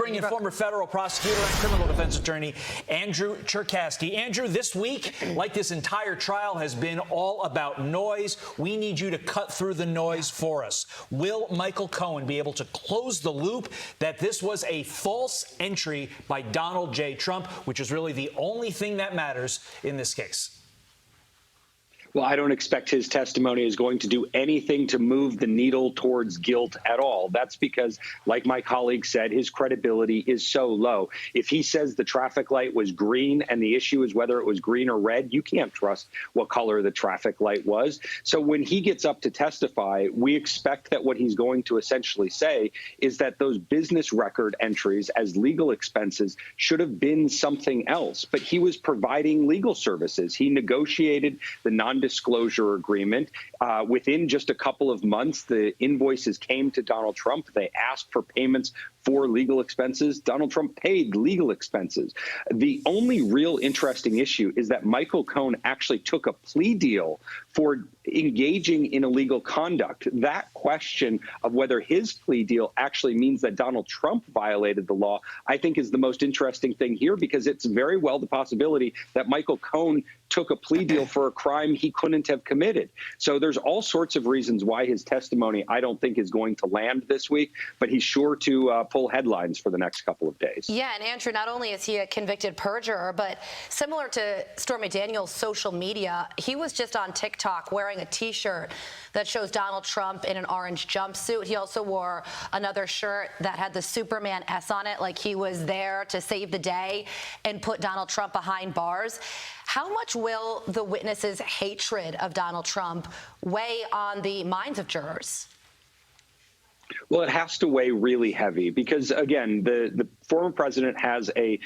bring in former federal prosecutor and criminal defense attorney Andrew Cherkasky. Andrew, this week, like this entire trial, has been all about noise. We need you to cut through the noise for us. Will Michael Cohen be able to close the loop that this was a false entry by Donald J. Trump, which is really the only thing that matters in this case? Well, I don't expect his testimony is going to do anything to move the needle towards guilt at all. That's because, like my colleague said, his credibility is so low. If he says the traffic light was green and the issue is whether it was green or red, you can't trust what color the traffic light was. So when he gets up to testify, we expect that what he's going to essentially say is that those business record entries as legal expenses should have been something else. But he was providing legal services. He negotiated the non-disclosure agreement. Within just a couple of months, the invoices came to Donald Trump. They asked for payments for legal expenses. Donald Trump paid legal expenses. The only real interesting issue is that Michael Cohen actually took a plea deal for engaging in illegal conduct. That question of whether his plea deal actually means that Donald Trump violated the law, I think, is the most interesting thing here, because it's very well the possibility that Michael Cohen took a plea deal for a crime he couldn't have committed. So there's all sorts of reasons why his testimony, I don't think, is going to land this week, but he's sure to pull headlines for the next couple of days. Yeah, and Andrew, not only is he a convicted perjurer, but similar to Stormy Daniels' social media, he was just on TikTok wearing a T-shirt that shows Donald Trump in an orange jumpsuit. He also wore another shirt that had the Superman S on it, like he was there to save the day and put Donald Trump behind bars. How much will the witnesses' hatred of Donald Trump weigh on the minds of jurors? Well, it has to weigh really heavy because, again, the former president has a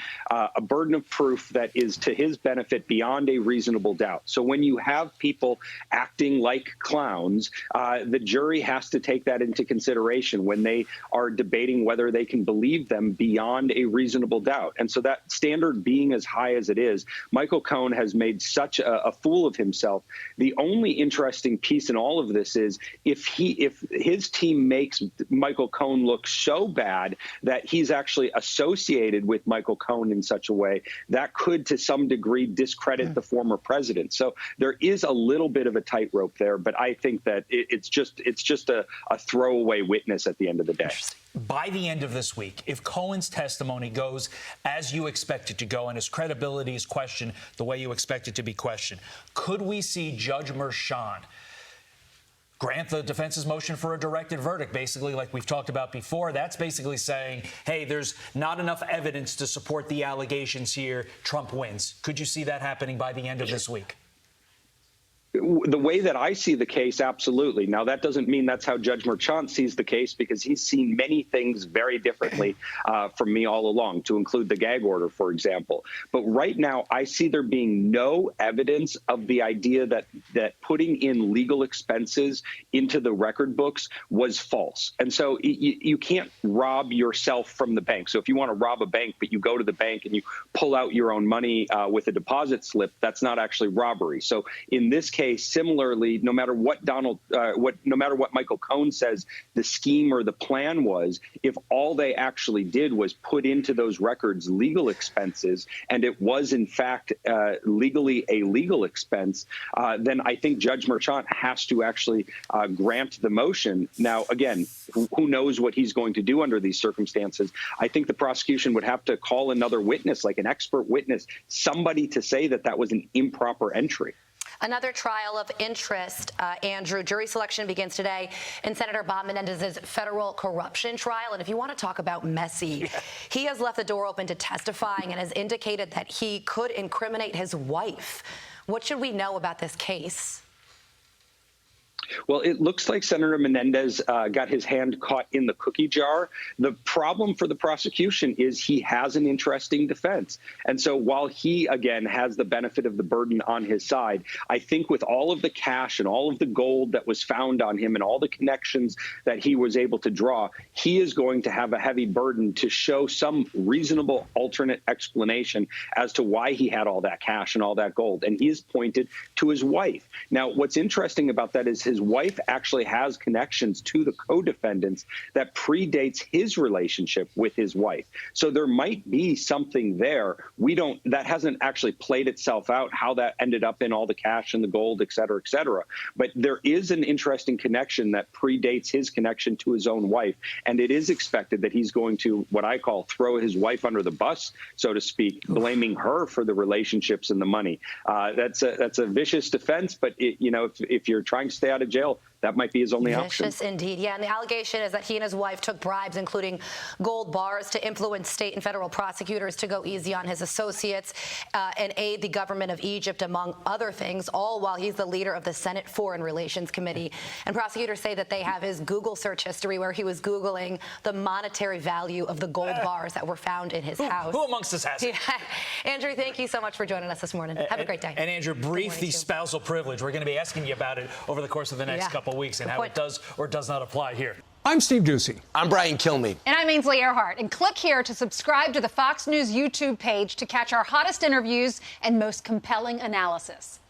burden of proof that is to his benefit beyond a reasonable doubt. So when you have people acting like clowns, the jury has to take that into consideration when they are debating whether they can believe them beyond a reasonable doubt. And so that standard being as high as it is, Michael Cohen has made such a fool of himself. The only interesting piece in all of this is if his team makes Michael Cohen look so bad that he's actually associated with Michael Cohen in such a way that could, to some degree, discredit the former president. So there is a little bit of a tightrope there, but I think that it's just a throwaway witness at the end of the day. By the end of this week, if Cohen's testimony goes as you expect it to go and his credibility is questioned the way you expect it to be questioned, could we see Judge Merchan grant the defense's motion for a directed verdict, basically, like we've talked about before? That's basically saying, hey, there's not enough evidence to support the allegations here. Trump wins. Could you see that happening by the end of this week? The way that I see the case, absolutely. Now, that doesn't mean that's how Judge Merchan sees the case, because he's seen many things very differently from me all along, to include the gag order, for example. But right now, I see there being no evidence of the idea that putting in legal expenses into the record books was false. And so you can't rob yourself from the bank. So if you want to rob a bank, but you go to the bank and you pull out your own money with a deposit slip, that's not actually robbery. So in this case, similarly, no matter what Michael Cohen says the scheme or the plan was, if all they actually did was put into those records legal expenses, and it was in fact legally a legal expense, then I think Judge Merchan has to actually grant the motion. Now, again, who knows what he's going to do under these circumstances? I think the prosecution would have to call another witness, like an expert witness, somebody to say that that was an improper entry. Another trial of interest, Andrew. Jury selection begins today in Senator Bob Menendez's federal corruption trial. And if you want to talk about messy, he has left the door open to testifying and has indicated that he could incriminate his wife. What should we know about this case? Well, it looks like Senator Menendez got his hand caught in the cookie jar. The problem for the prosecution is he has an interesting defense. And so while he, again, has the benefit of the burden on his side, I think with all of the cash and all of the gold that was found on him and all the connections that he was able to draw, he is going to have a heavy burden to show some reasonable alternate explanation as to why he had all that cash and all that gold. And he is pointed to his wife. Now, what's interesting about that is his wife actually has connections to the co-defendants that predates his relationship with his wife. So there might be something there. That hasn't actually played itself out, how that ended up in all the cash and the gold, et cetera, et cetera. But there is an interesting connection that predates his connection to his own wife. And it is expected that he's going to, what I call, throw his wife under the bus, so to speak, blaming her for the relationships and the money. That's a vicious defense, but if you're trying to stay out of jail, that might be his only option. Vicious indeed. Yeah, and the allegation is that he and his wife took bribes, including gold bars, to influence state and federal prosecutors to go easy on his associates and aid the government of Egypt, among other things, all while he's the leader of the Senate Foreign Relations Committee. And prosecutors say that they have his Google search history, where he was Googling the monetary value of the gold bars that were found in his house. Who amongst us has it? Yeah. Andrew, thank you so much for joining us this morning. Have a great day. And Andrew, brief the spousal privilege. We're going to be asking you about it over the course of the next couple weeks and how it does or does not apply here. I'm Steve Doocy. I'm Brian Kilmeade. And I'm Ainsley Earhart. And click here to subscribe to the Fox News YouTube page to catch our hottest interviews and most compelling analysis.